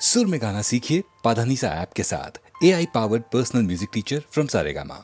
सुर में गाना सीखिए पाधानीसा ऐप के साथ AI powered personal music teacher from Saregama.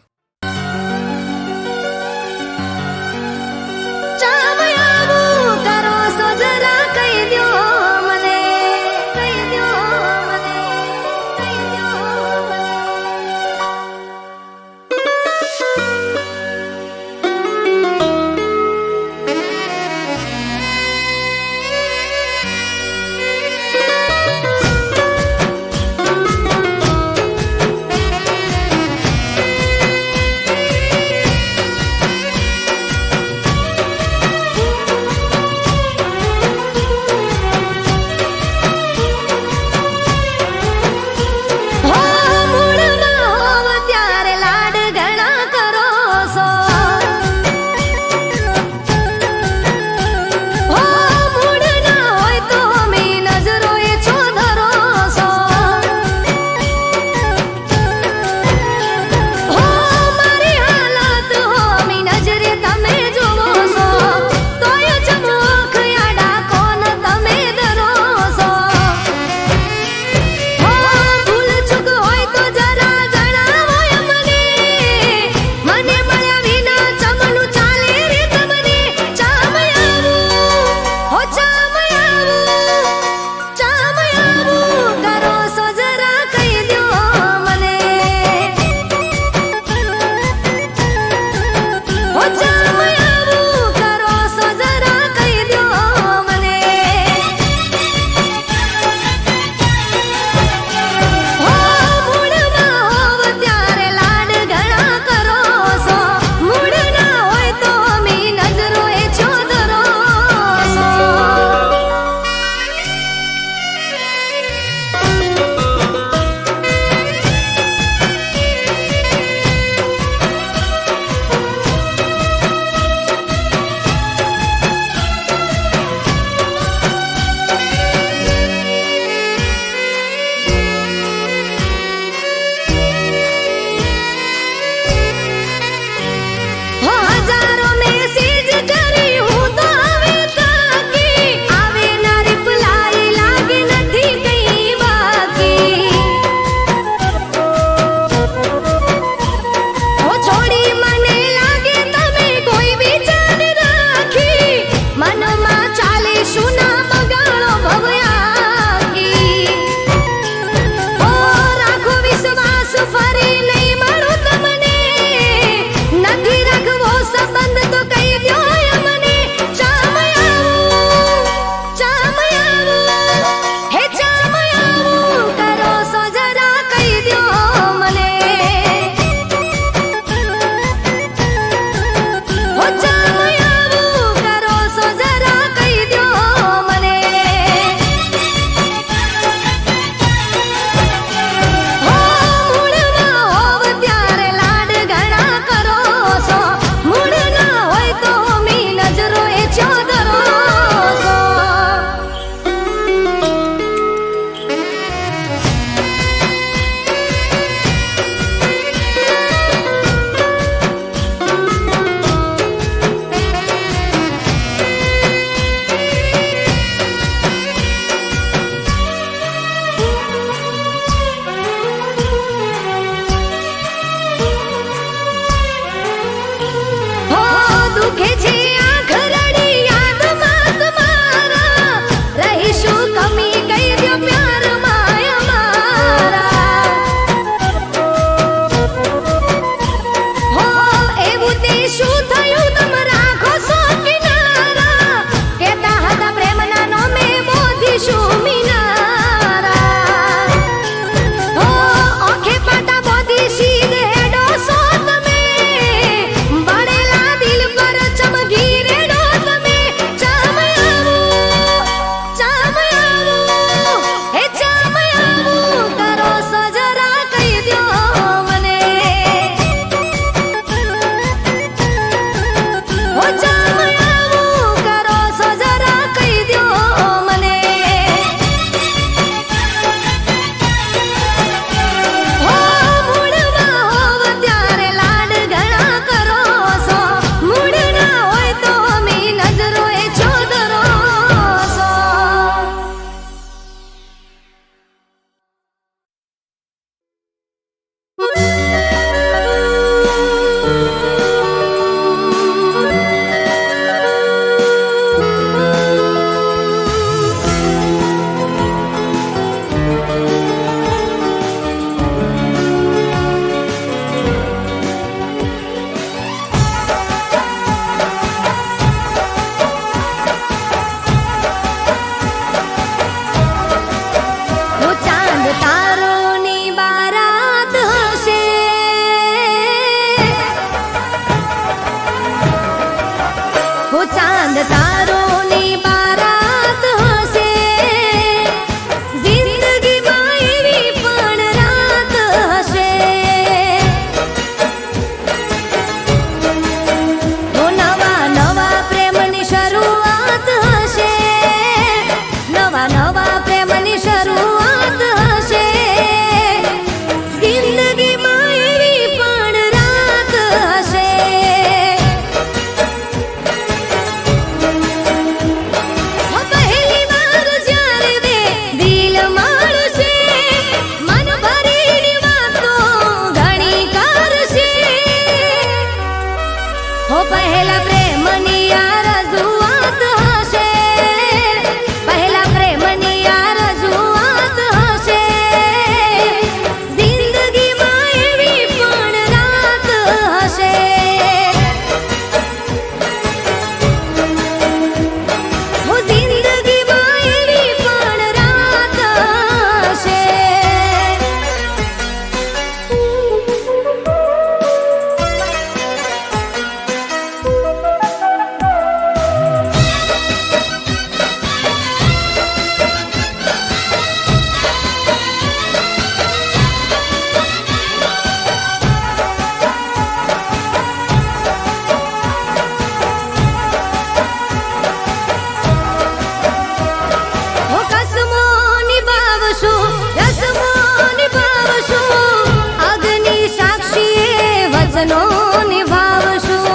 નિભાવશું, રસમો નિભાવશું, અગ્નિ સાક્ષીએ વચનો નિભાવશું.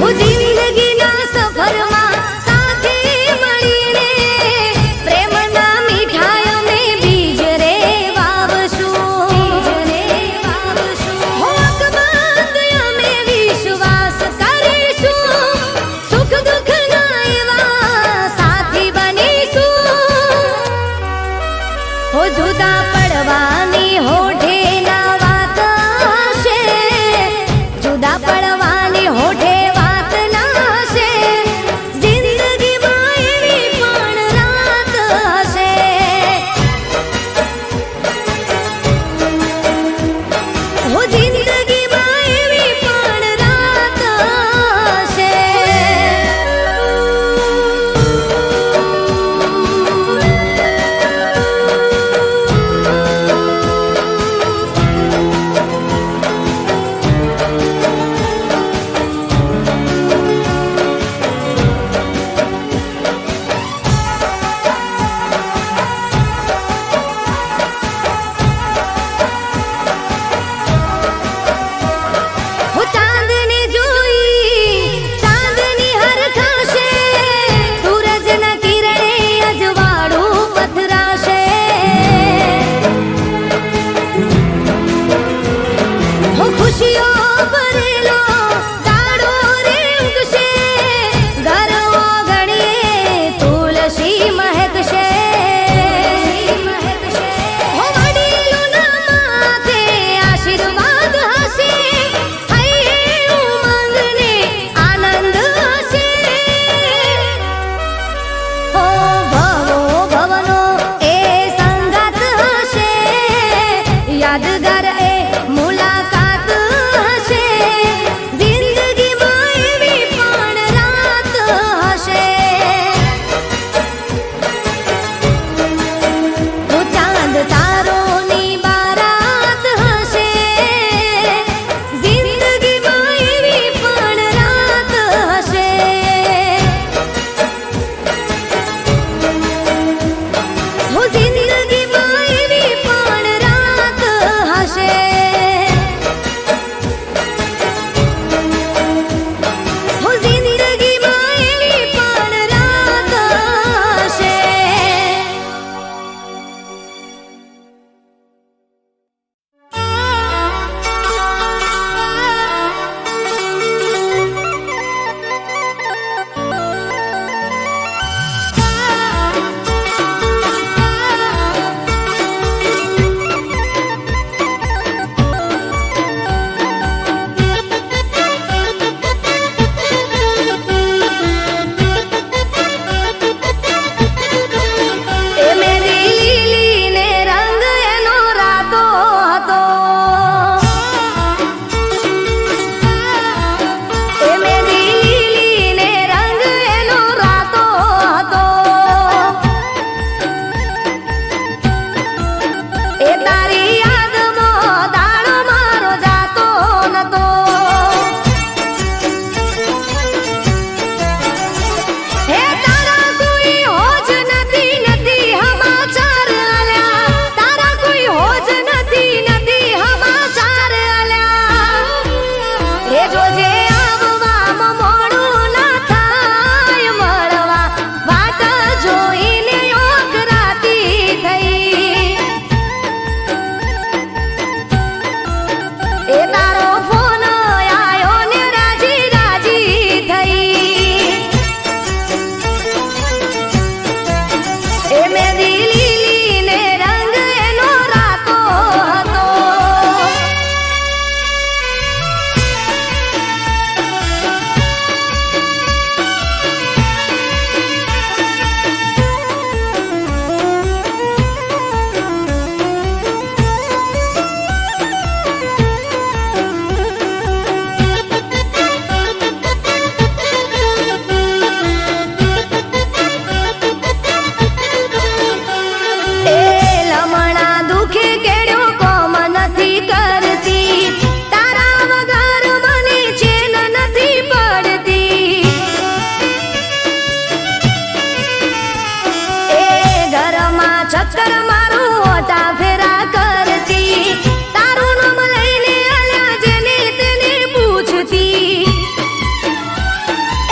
હું જિંદગીના સફરમાં સાથે મળીને પ્રેમના મીઠાઈ અમે બીજ રે વાવશું. હો અકબંધ અમે વિશ્વાસ કરીશું, સુખ દુઃખના એવા સાથી ચક્કર મારું ઓટા ફેરા કરતી તારું નામ લઈને આલ્યા જેને તેને પૂછતી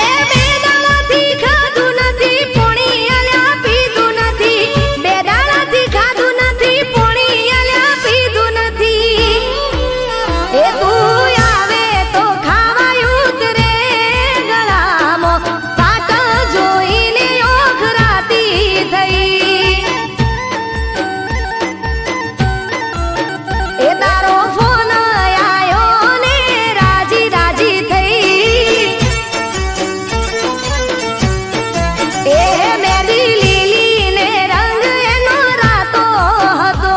એ બે દાડાથી ખાધું નથી પોણી આલ્યા પીધું નથી બે દાડાથી ખાધું નથી પોણી આલ્યા પીધું નથી એ તું આવે તો ખાવાયું ઉતરે ગળામાં પાટ જોઈને ઓખરાતી થઈ એ તારો ફોન આયો ને રાજી રાજી થઈ એ મેરી લીલી ને રંગ એનો રાતો હતો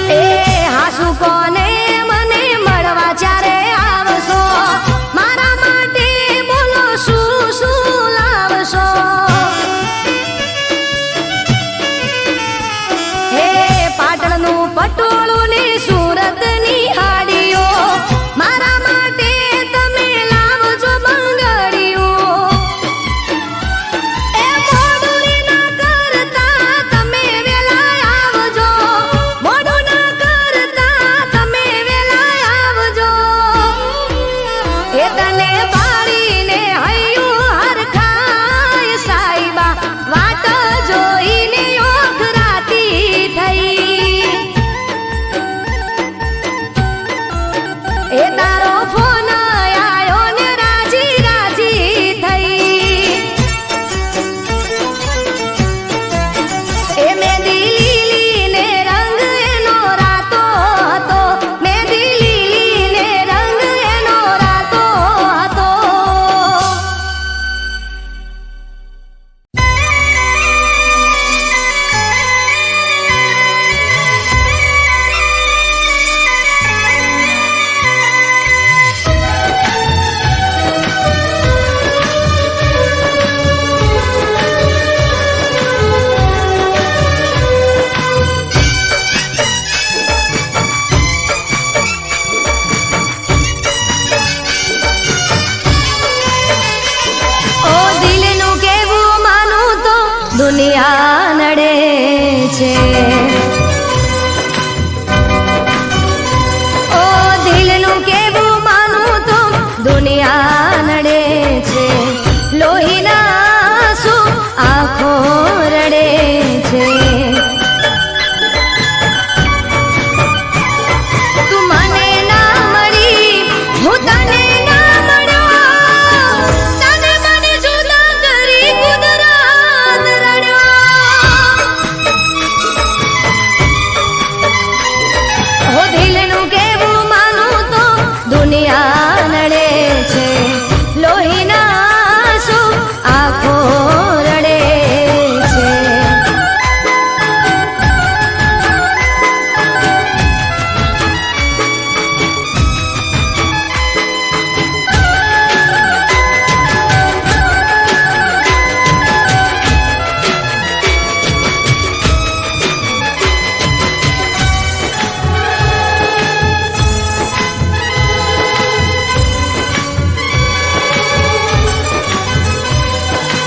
એ હાસુ કોને મને મળવા જ્યારે આવશો મારા માટે બોલો શું શું લાવશો હે પાટણનું પટોળું ને સુરતની હાડીઓ મારા માટે તમે લાવજો બંગડીઓ એ મોડું ના કરતા તમે વેલા આવજો મોડું ના કરતા તમે વેલા આવજો એ તને બાળીને હૈયું હરખાય સાઈબા વાટ જોઈને ઓખરાતી થઈ એ તારો ફોન આયો ને રાજી રાજી થઈ એ મેંદી લીલી ને રંગ એનો રાતો હતો મેંદી લીલી ને રંગ એનો રાતો હતો ઓ દિલનું કેવું માનું તો દુનિયા નડે છે ઓ દિલનું કેવું માનું તો દુનિયા નડે છે લોહીના આંસુ આંખો રડે છે તું મને ના મળી હું તને ના મળ્યો તને મને જુદા કરી કુદરત રડ્યો હો દિલનું કેવું માનું તો દુનિયા નડે છે લોહીના આંસુ આંખો રડે છે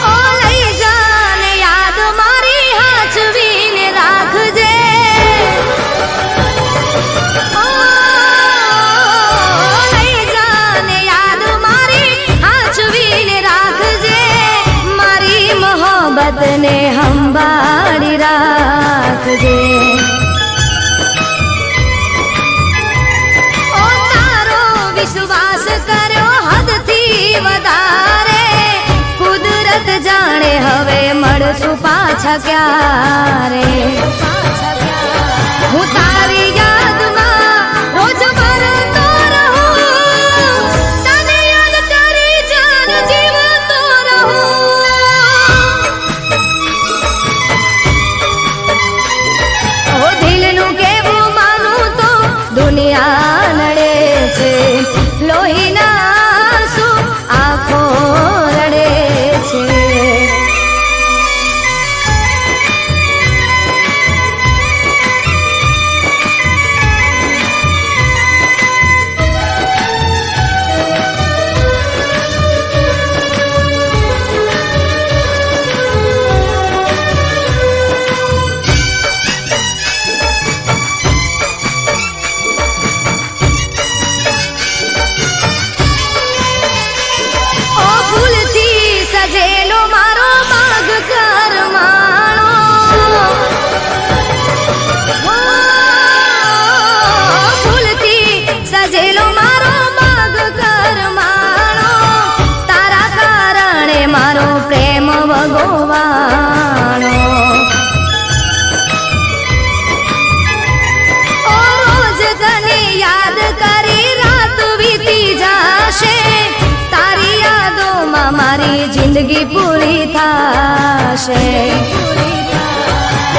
ઓ લઈ જાને યાદ મારી હાચવીને રાખજે ઓ લઈ જાને યાદ મારી હાચવીને રાખજે મારી મોહબ્બતને સંભાળી રાખજે ઓ તારો વિશ્વાસ કર્યો હદથી વધારે કુદરત જાણે હવે મળશું પાછા ક્યારે હું તારી યાદમાં રોજ મરતો રહું તને યાદ કરી જાન જીવતો રહું ઓ દિલનું કેવું માનું તો દુનિયા જિંદગી પૂરી થાશે.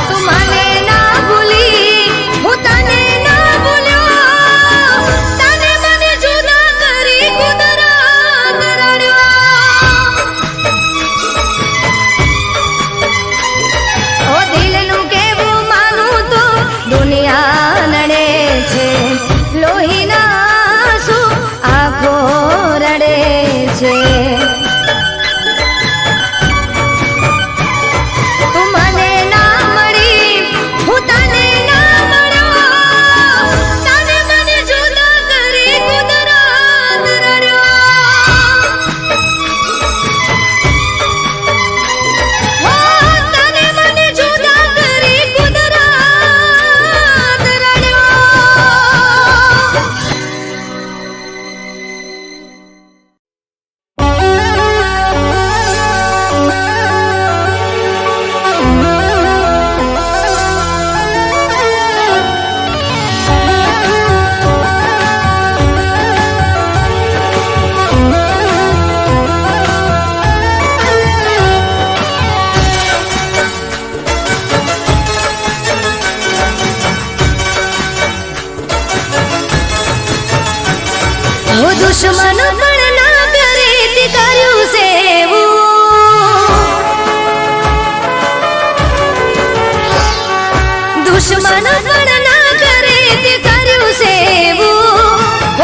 તું મને ના ભૂલી હું તને ના ભૂલ્યો, તને મને જુદા કરી કુદરત રડ્યો. ઓ દિલનું કેવું માનું તો દુનિયા નડે છે, લોહીના આંસુ આંખો રડે છે. તું મને ના મળી હું તને ના મળ્યો, તને મને જુદા કરી કુદરત રડ્યો. હો તને મને જુદા કરી કુદરત રડ્યો. ઓ દુશ્મન પણ ના કરે તે કર્યું સેવું, દુશ્મન પણ ના કરે તે કર્યું સેવું,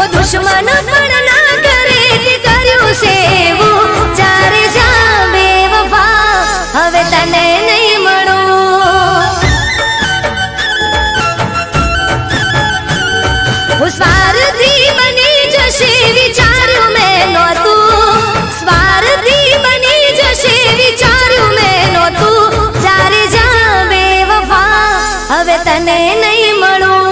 ઓ દુશ્મન પણ ના કરે તે કર્યું સેવું. ચારે જા બેવફા હવે તને નહીં મળું, હું સ્વાર્થી બની જશે વિચાર્યું મેં નહોતું, સ્વાર્થી બની જશે વિચાર્યું મેં નહોતું. જ્યારે જા બેવફા હવે તને નહીં મળું,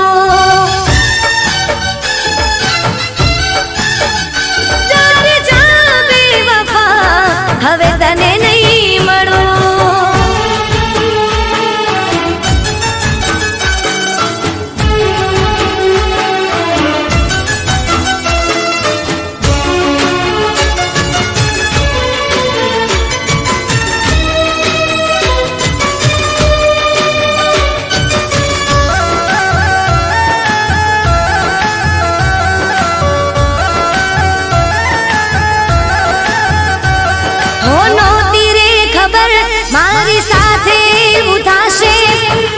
જ્યારે જા બેવફા હવે તને નહીં મળું. હો નહોતી રે ખબર મારી સાથે એવું થાશે,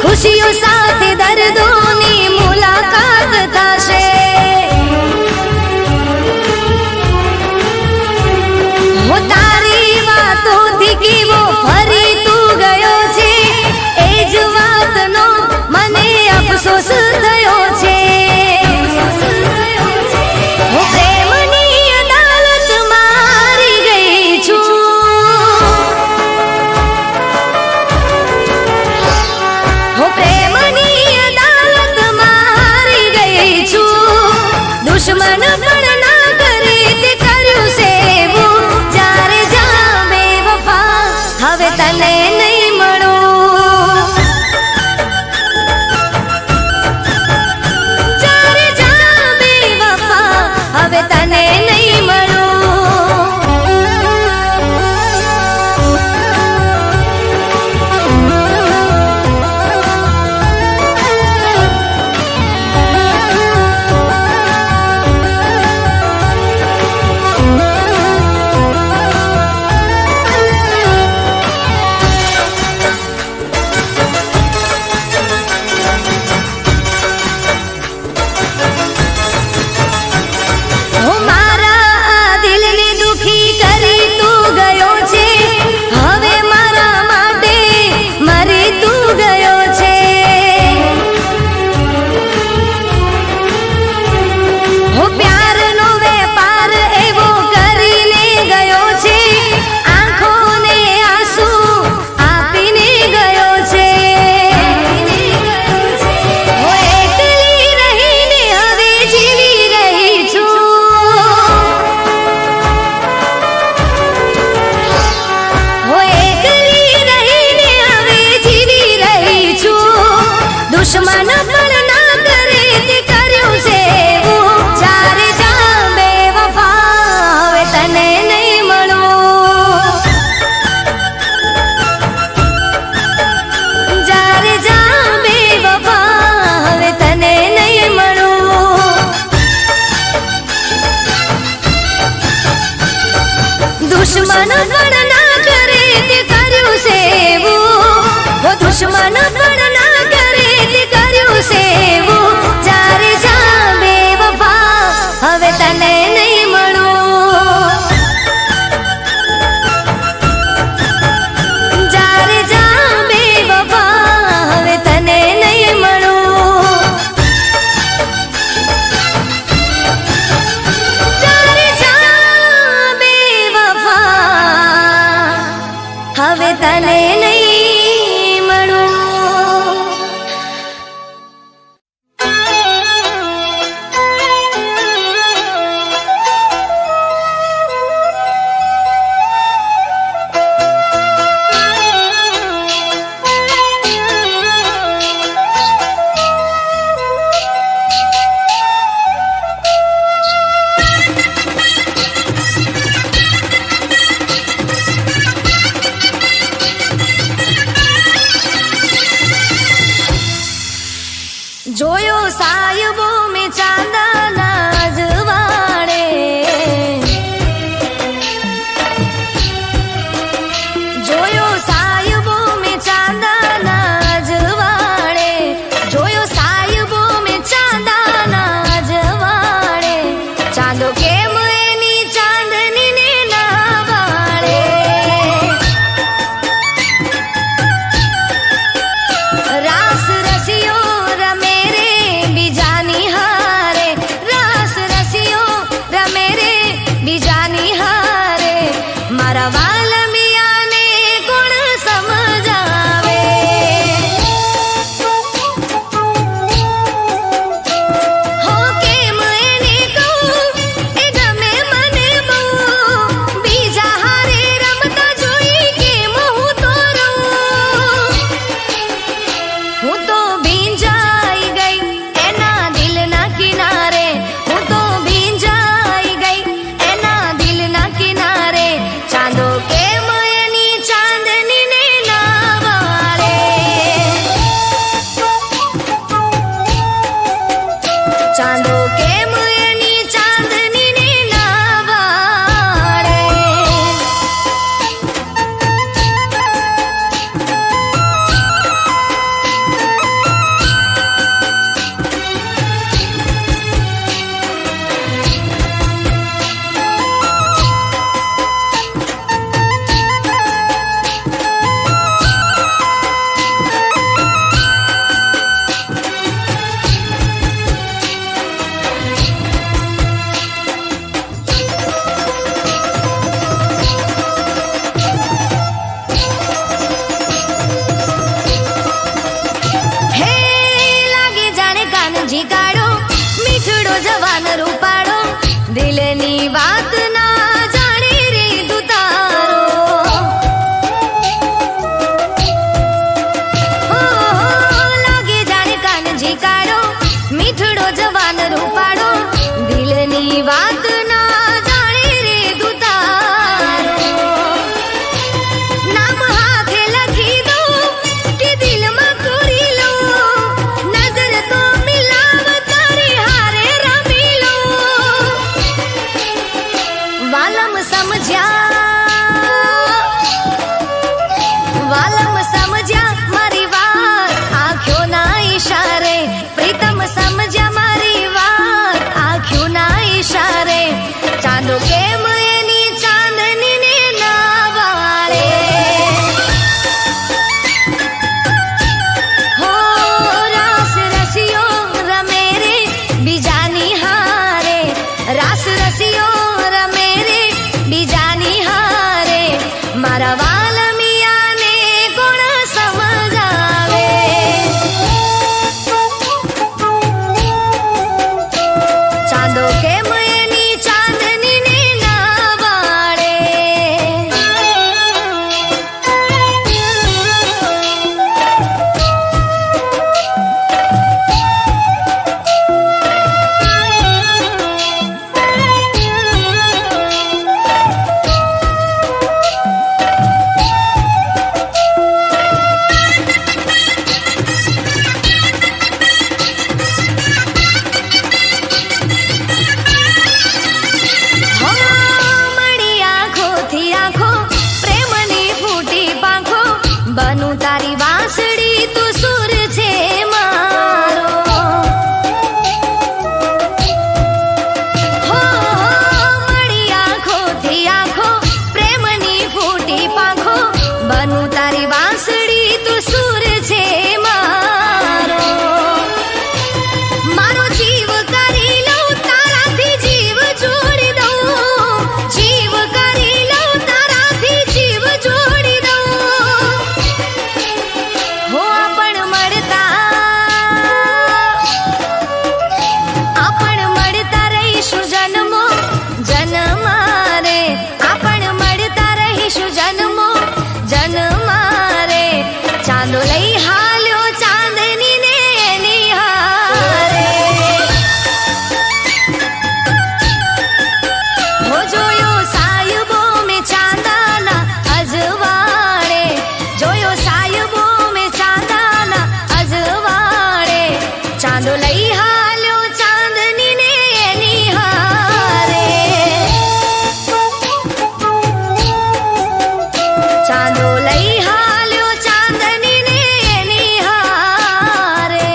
ખુશીઓ સાથે દર્દોની મુલાકાત થશે. હો તારી વાતોથી કેવો ફરી તું ગયો છે, એ જ વાતનો મને અફસોસ થયો છે. હો પ્રેમની અદાલતમાં હારી ગઈ છું, હો પ્રેમની અદાલતમાં હારી ગઈ છું. દુશ્મન પણ ના કરે તે કર્યું સેવું. જ્યારે જા બેવફા હવે તને નહીં મળું, જ્યારે જા બેવફા હવે તને નહીં મળું. હો મારા આ દિલને દુખી કરી તું ગયો છે, હવે મારા માટે મરી તું ગયો છે. હો પ્યારનો વેપાર એવો કરીને ગયો છે, આંખોને આંસુ આપીને ગયો છે. હો એકલી રહીને હવે જીવી રહી છું, હો એકલી રહીને હવે જીવી રહી છું. દુશ્મન પણ ના કરે તે કર્યું સેવું. જ્યારે જા બેવફા હવે તને નહીં મળું, દુશ્મન પણ ના કરે તે કર્યું સેવું ચારે જા બેવફા હવે તને નહીં મળું ચારે જા બેવફા હવે તને નહીં મળું ચારે જા બેવફા હવે તને નહીં મળું જોયો સાહેબો મેં ચાંદાના જવાડે જોયો સાહેબો મેં ચાંદાના જવાડે જોયો સાહેબો મેં ચાંદાના જવાડે ચાંદો કેમ એની ચાંદનીને ના વાળે રાસ રસિયો રમે રે બીજાની હારે રાસ રસિયો રમે રે બીજાની હારે મારા વાલમિયાને કોણ સમજાવે હો કેમ એને કહું એ ગમે મને બહુ બીજા હારે રમતા જોઈ કેમ હું તો રહું હું તો ભીંજાઈ ગઈ એના દિલના કિનારે હું તો ભીંજાઈ ગઈ એના દિલના કિનારે ચાંદો કેમ એની ચાંદનીને ના વાળે ચાંદો કેમ એની ચાંદનીને ના વાળે હે લાગે જાણે કાનજી કાઢો મીઠડો જવાન રૂપાળો દિલની વાત ના જાણે રે દુતારો હો લાગે જાણે કાનજી કાઢો મીઠડો જવાન રૂપાળો દિલની વાત ના જાણે રે દુતારો નામ હાથે લખી દો કે દિલમાં કોરી લો નજર તો મિલાવ તારી હારે રમી લો વાલમ સમજ્યા મારી વાત આંખોના ઈશારે પ્રીતમ સમજ્યા મારી ચાંદો લઈ હાલ્યો ચાંદની ને એની હારે ચાંદો લઈ હાલ્યો ચાંદની ને એની હારે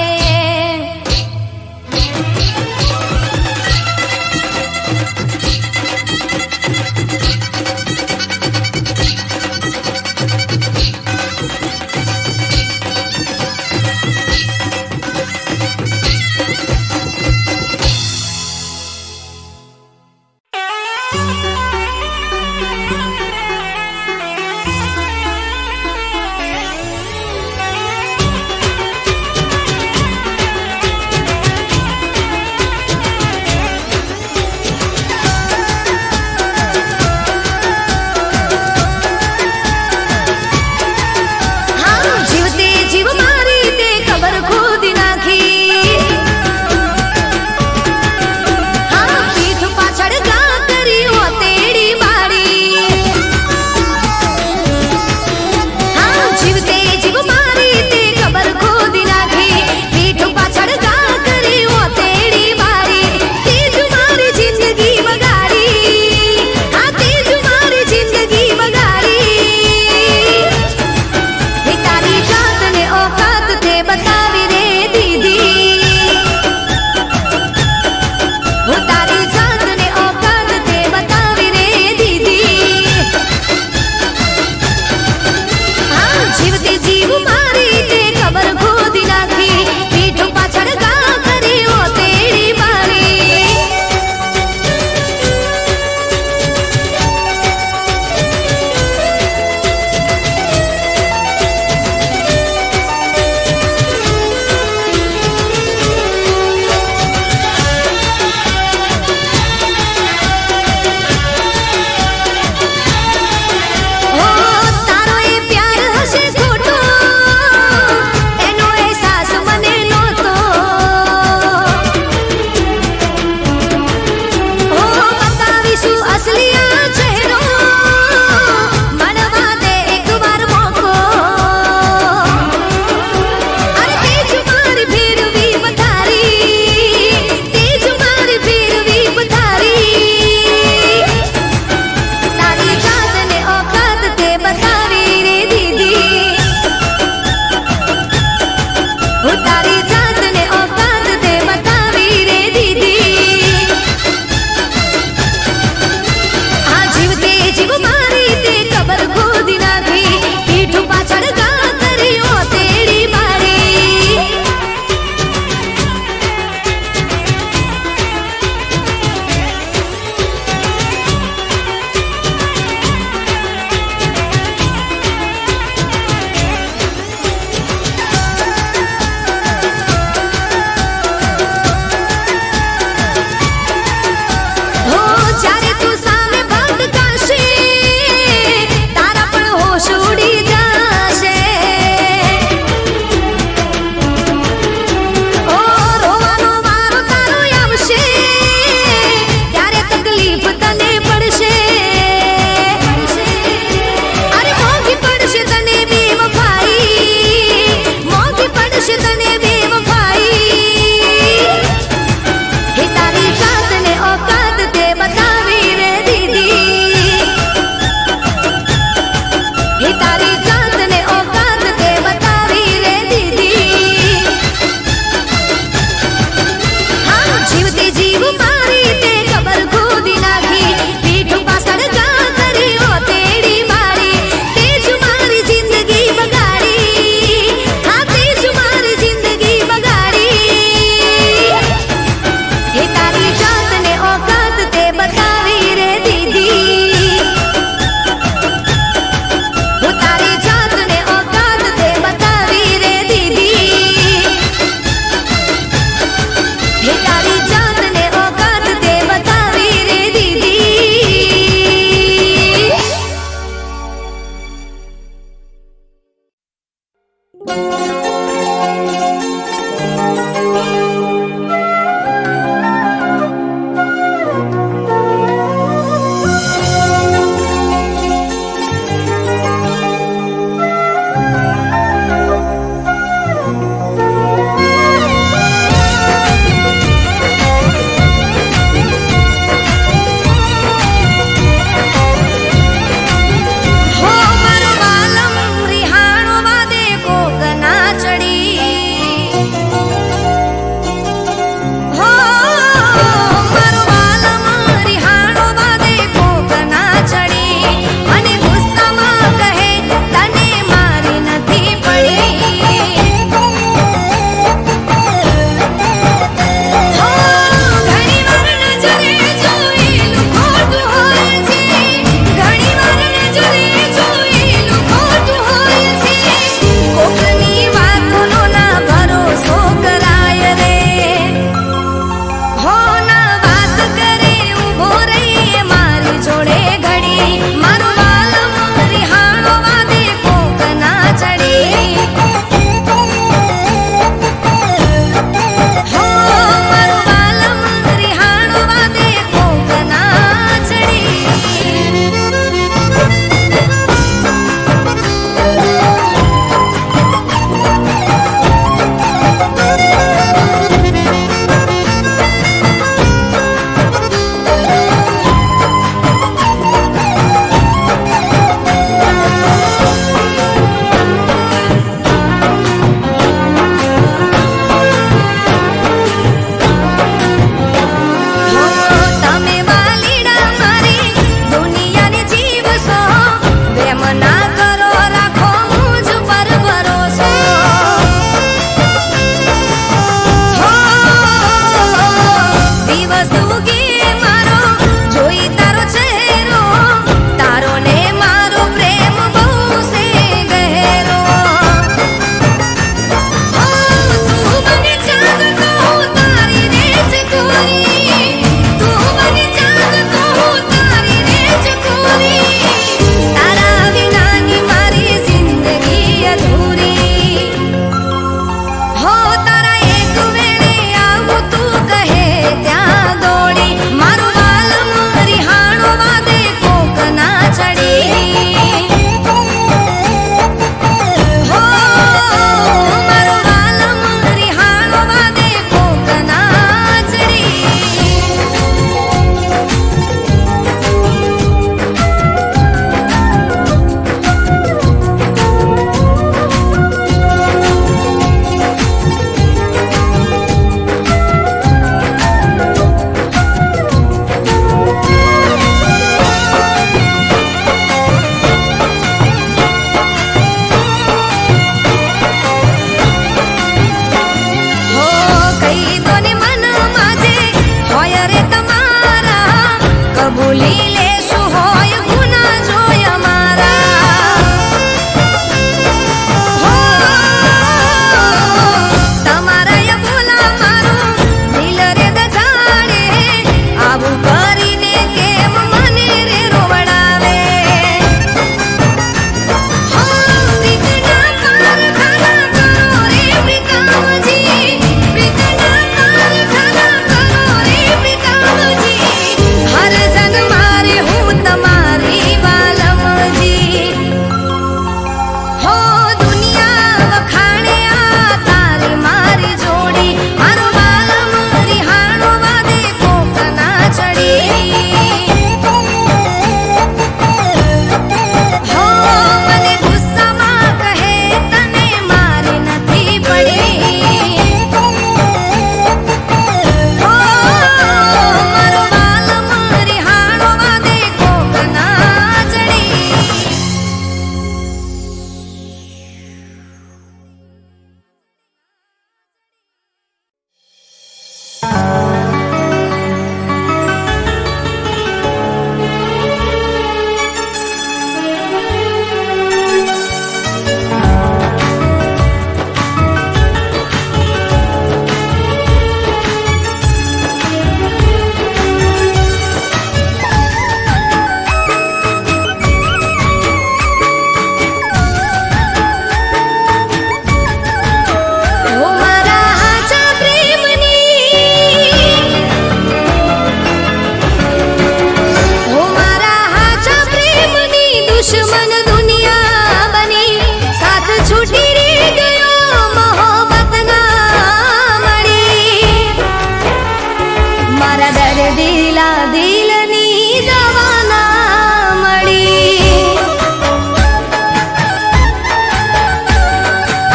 દર્દીલા દિલની દવા ના મળી.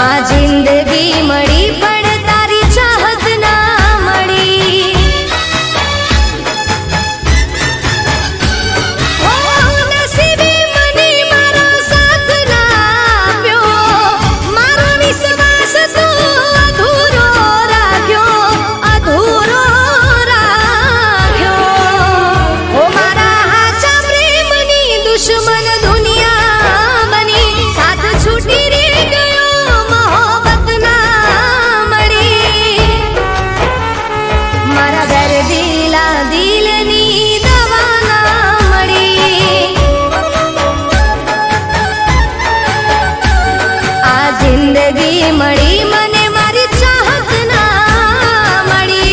આ જિંદગી મળી પણ તારી ચાહત ના મળી. ઓ નસીબે મને મારો સાથ ના આપ્યો, મારો વિશ્વાસ તું અધૂરો રાખ્યો, અધૂરો રાખ્યો. ઓ મારા હાચા પ્રેમની દુશ્મન દુનિયા બની, સાથ છૂટી રે ગયો મોહબ્બત ના મળી. મારા દર્દીલા દિલની દવા ના મળી. આ જિંદગી મળી મને મારી ચાહત ના મળી.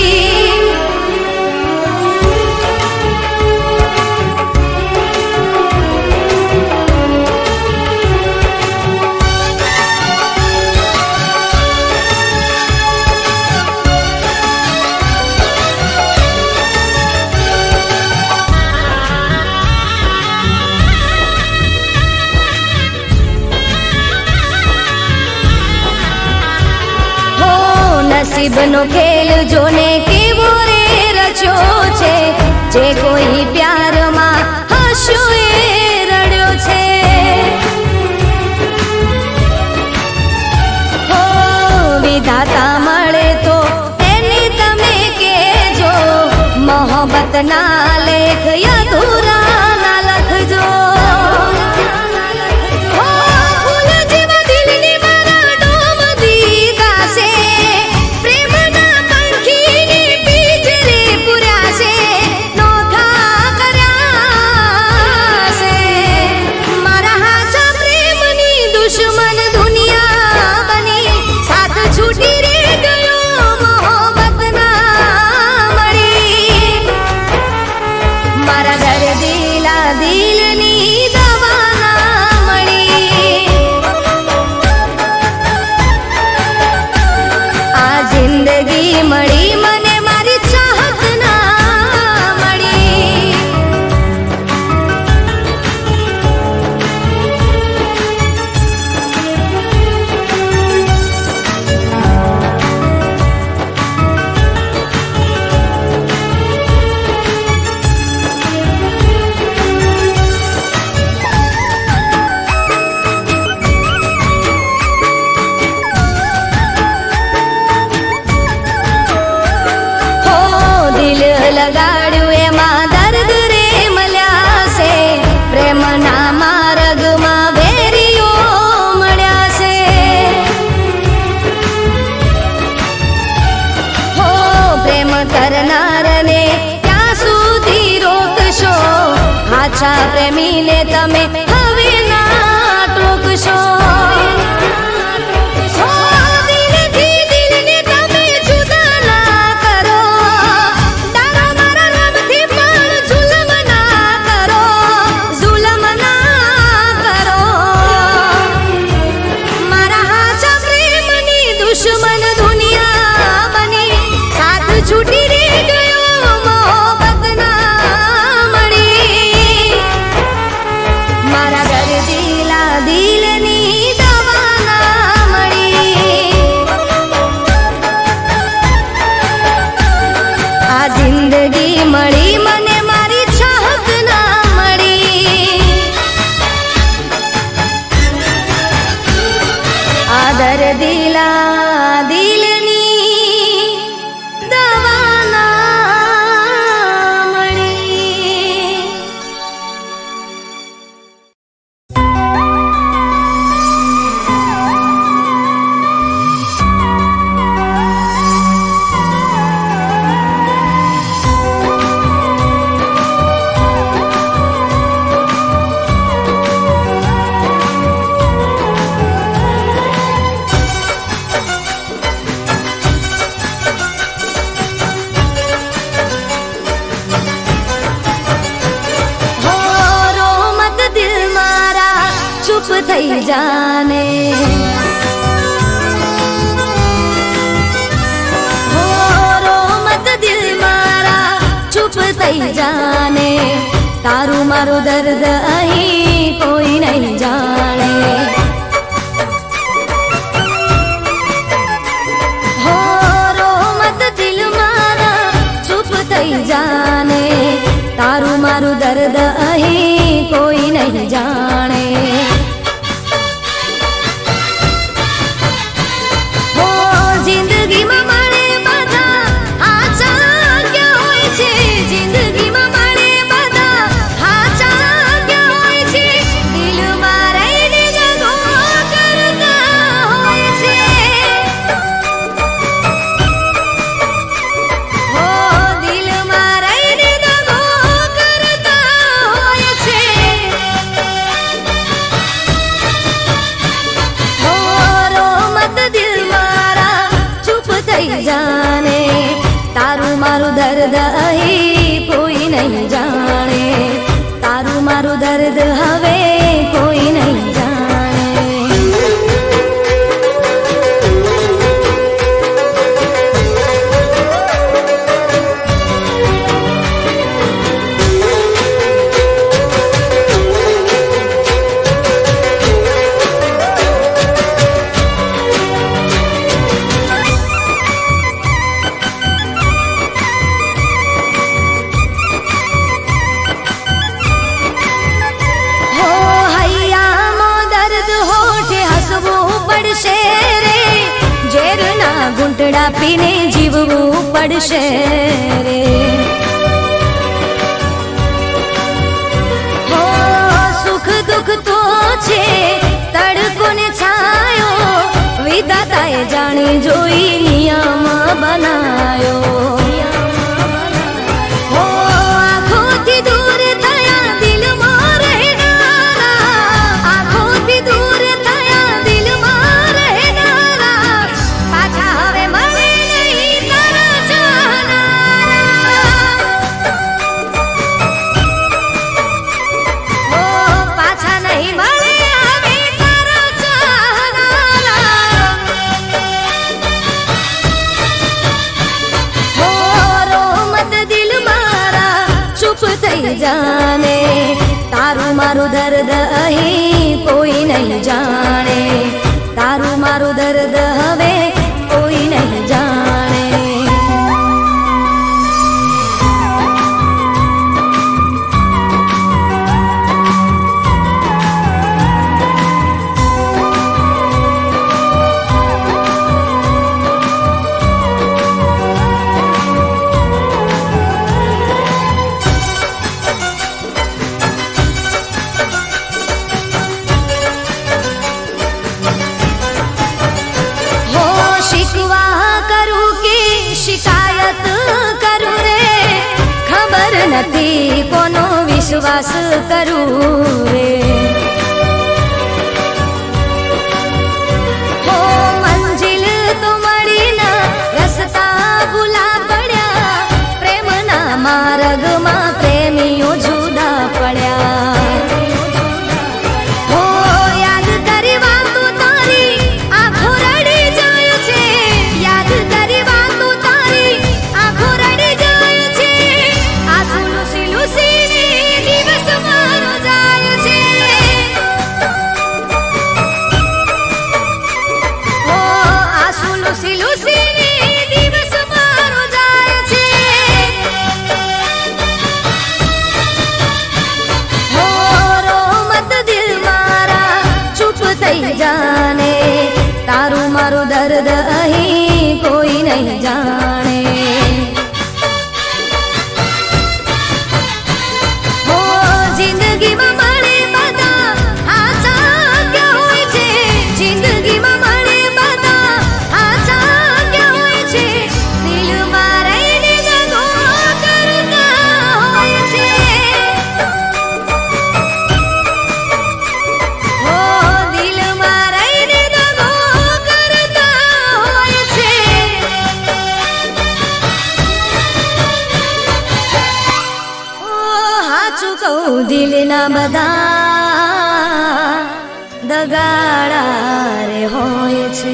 હો નસીબનો ખેલ જોને કેવો રે રચ્યો છે, જે કોઈ પ્યારમાં હસ્યો એ રડ્યો છે. હો વિધાતા મળે તો એને તમે કહેજો, મોહબ્બત ના લેખ અધૂરા ના લખજો. હો ફૂલ જેવા દિલને મારા ડોમ દીધા છે, પ્રેમના પંખીને પિંજરે પૂર્યા છે, નોખા કર્યા છે. મારા હાચા પ્રેમની દુશ્મન દુનિયા બની, સાથ છૂટી રે ગયો મોહબ્બત ના મળી. મારા દર્દીલા દિલની દવા ના મળી. આ જિંદગી મળી મને મારી ચાહત ના મળી. હો દિલ લગાડ્યું એમાં દર્દ રે મળ્યા છે, પ્રેમના માર્ગમાં વેરીઓ મળ્યા છે. હો પ્રેમ કરનારને ક્યાં સુધી રોકશો, હાચા પ્રેમીને તમે હવે ના ટોકશો. હો દિલથી દિલને તમે જુદા ના કરો, તારા મારા રબથી પણ જુલમ ના કરો, જુલમ ના કરો. મારા હાચા પ્રેમની દુશ્મન દુનિયા બની, સાથ છૂટી રે ગયો મોહબ્બત ના મળી. મારા દર્દીલા દિલની દવા ના મળી. આ જિંદગી મળી મને મારી ચાહત ના મળી. આ દર્દીલા દિલની દવા ના મળી. ચૂપ થઈ જાને, હો રો મત દિલ મારા ચૂપ થઈ જાને, તારું મારું દર્દ અહીં કોઈ નહીં જાણે. હો રો મત દિલ મારા ચૂપ થઈ જાને, તારું મારું દર્દ અહીં કોઈ નહીં જાણે. હો જિંદગીમાં મળે બધા હાચા ક્યાં હોય છે, જિંદગીમાં મળે બધા હાચા ક્યાં હોય છે, દિલમાં રહીને દગો કરતા હોય છે. હો દિલમાં રહીને દગો કરતા હોય છે. હો રો મત દિલ મારા ચૂપ થઈ જાને, તારું મારું દર્દ અહીં કોઈ નહીં જાણે, તારું મારું દર્દ હવે કોઈ નહીં જાણે. હો હૈયામાં દર્દ હોઠે હસવું પડશે રે, ઝેરના ઘૂંટડા પીને જીવવું પડશે રે. હો સુખ દુઃખ તો છે તડકો ને છાયો, વિધાતાએ જાણી જોઈ નિયમ બનાયો. હો આંખોથી દૂર થયા દિલમાં રહેનારા, આંખોથી દૂર થયા દિલમાં રહેનારા, પાછા હવે મળે નહીં તારા ચાહનારા. હો પાછા નહીં મળે હવે તારા ચાહનારા. હો રો મત દિલ મારા ચૂપ થઈ જાને, તારું મારું દર્દ અહીં કોઈ નહીં જાણે, તારું મારું દર્દ હવે કોઈ નહીં જાણે. હો શિકવા કરું કે શિકાયત કરું રે, ખબર નથી કોનો વિશ્વાસ કરું રે. હો મંજિલ તો મળી ના રસ્તા ભૂલા પડ્યા, પ્રેમના માર્ગમાં પ્રેમીઓ જુદા પડ્યા. હો યાદ કરી વાતો તારી આંખો રડી જાય છે, યાદ કરી વાતો તારી આંખો રડી જાય છે, આંસુ લૂસી લૂસીને દિવસ મારો જાય છે. હો આંસુ લૂસી લૂસીને દિવસ મારો જાય છે. હો રો મત દિલ મારા ચૂપ થઈ જાને, તારું મારું દર્દ અહીં કોઈ નહીં જાણે. હો જિંદગીમાં મળે બધા હાચા ક્યાં હોય છે, જિંદગીમાં મળે બધા હાચા ક્યાં હોય છે, દિલમાં રહીને દગો કરતા હોય છે. હો દિલમાં રહીને દગો કરતા હોય છે. ઓ હાચું કહું દિલના બધા દગાડા રે હોય છે.